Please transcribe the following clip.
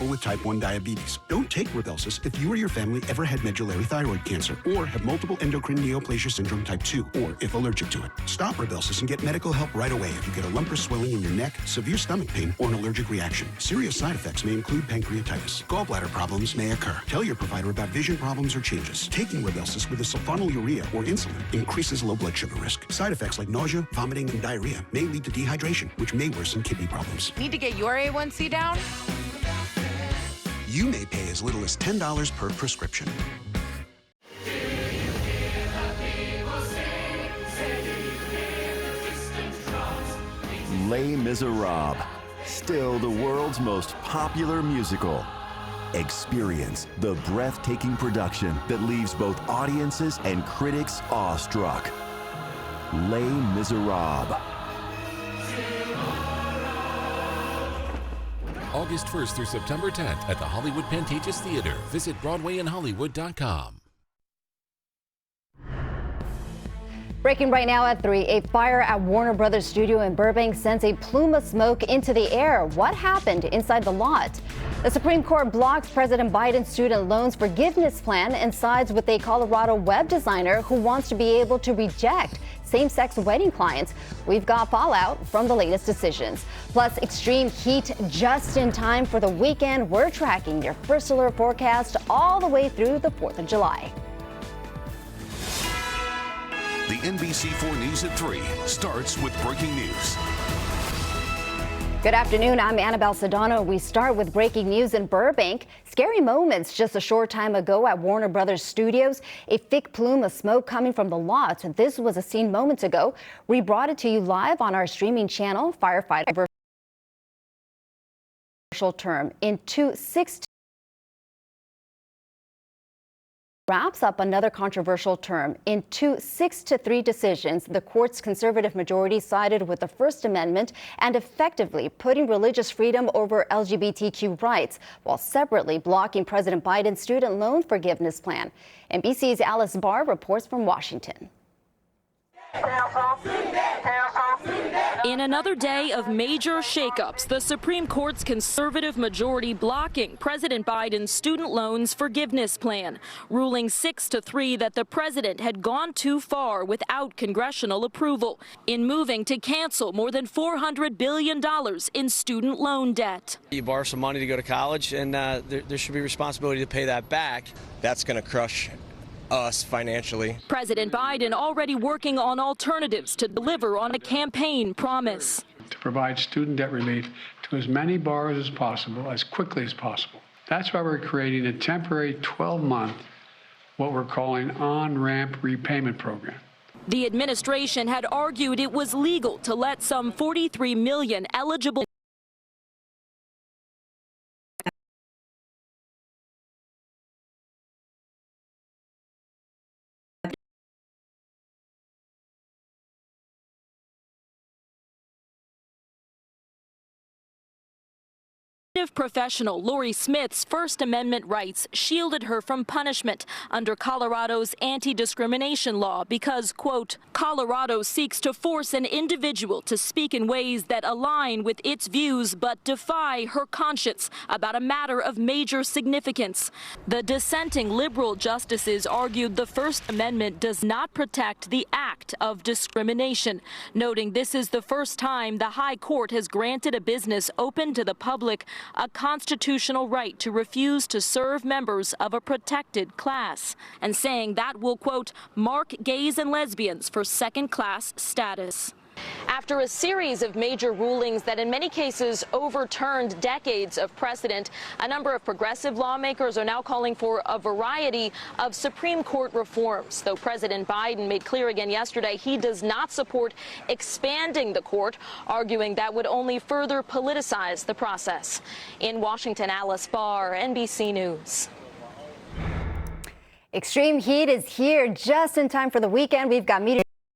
with type 1 diabetes. Don't take Rybelsus if you or your family ever had medullary thyroid cancer or have multiple endocrine neoplasia syndrome type 2, or if allergic to it. Stop Rybelsus and get medical help right away if you get a lump or swelling in your neck, severe stomach pain, or an allergic reaction. Serious side effects may include pancreatitis. Gallbladder problems may occur. Tell your provider about vision problems or changes. Taking Rybelsus with a sulfonylurea or insulin increases low blood sugar risk. Side effects like nausea, vomiting, and diarrhea may lead to dehydration, which may worsen kidney problems. Need to get your A1C down? You may pay as little as $10 per prescription. Les Miserables, still the world's most popular musical. Experience the breathtaking production that leaves both audiences and critics awestruck. Les Miserables. August 1st through September 10th at the Hollywood Pantages Theater. Visit BroadwayInHollywood.com. Breaking right now at 3, a fire at Warner Brothers studio in Burbank sends a plume of smoke into the air. What happened inside the lot? The Supreme Court blocks President Biden's student loans forgiveness plan and sides with a Colorado web designer who wants to be able to reject same-sex wedding clients. We've got fallout from the latest decisions. Plus, extreme heat just in time for the weekend. We're tracking your first alert forecast all the way through the 4th of July. The NBC4 News at 3 starts with breaking news. Good afternoon. I'm Annabelle Sedano. We start with breaking news in Burbank. Scary moments just a short time ago at Warner Brothers Studios. A thick plume of smoke coming from the lot. This was a scene moments ago. We brought it to you live on our streaming channel. Firefighter term into 6 wraps up another controversial term. In 2 6-3 decisions, the court's conservative majority sided with the First Amendment and effectively putting religious freedom over LGBTQ rights, while separately blocking President Biden's student loan forgiveness plan. NBC's Alice Barr reports from Washington. In another day of major shakeups, the Supreme Court's conservative majority blocking President Biden's student loans forgiveness plan, ruling 6-3 that the president had gone too far without congressional approval in moving to cancel more than $400 billion in student loan debt. You borrow some money to go to college, and there should be responsibility to pay that back. That's going to crush us financially. President Biden already working on alternatives to deliver on a campaign promise. To provide student debt relief to as many borrowers as possible, as quickly as possible. That's why we're creating a temporary 12-month, what we're calling on-ramp repayment program. The administration had argued it was legal to let some 43 million eligible professional Lori Smith's First Amendment rights shielded her from punishment under Colorado's anti-discrimination law because, quote, Colorado seeks to force an individual to speak in ways that align with its views but defy her conscience about a matter of major significance. The dissenting liberal justices argued the First Amendment does not protect the act of discrimination, noting this is the first time the High Court has granted a business open to the public a constitutional right to refuse to serve members of a protected class, and saying that will, quote, mark gays and lesbians for second-class status. After a series of major rulings that in many cases overturned decades of precedent, a number of progressive lawmakers are now calling for a variety of Supreme Court reforms, though President Biden made clear again yesterday he does not support expanding the court, arguing that would only further politicize the process. In Washington, Alice Barr, NBC News. Extreme heat is here just in time for the weekend. We've got meteorologists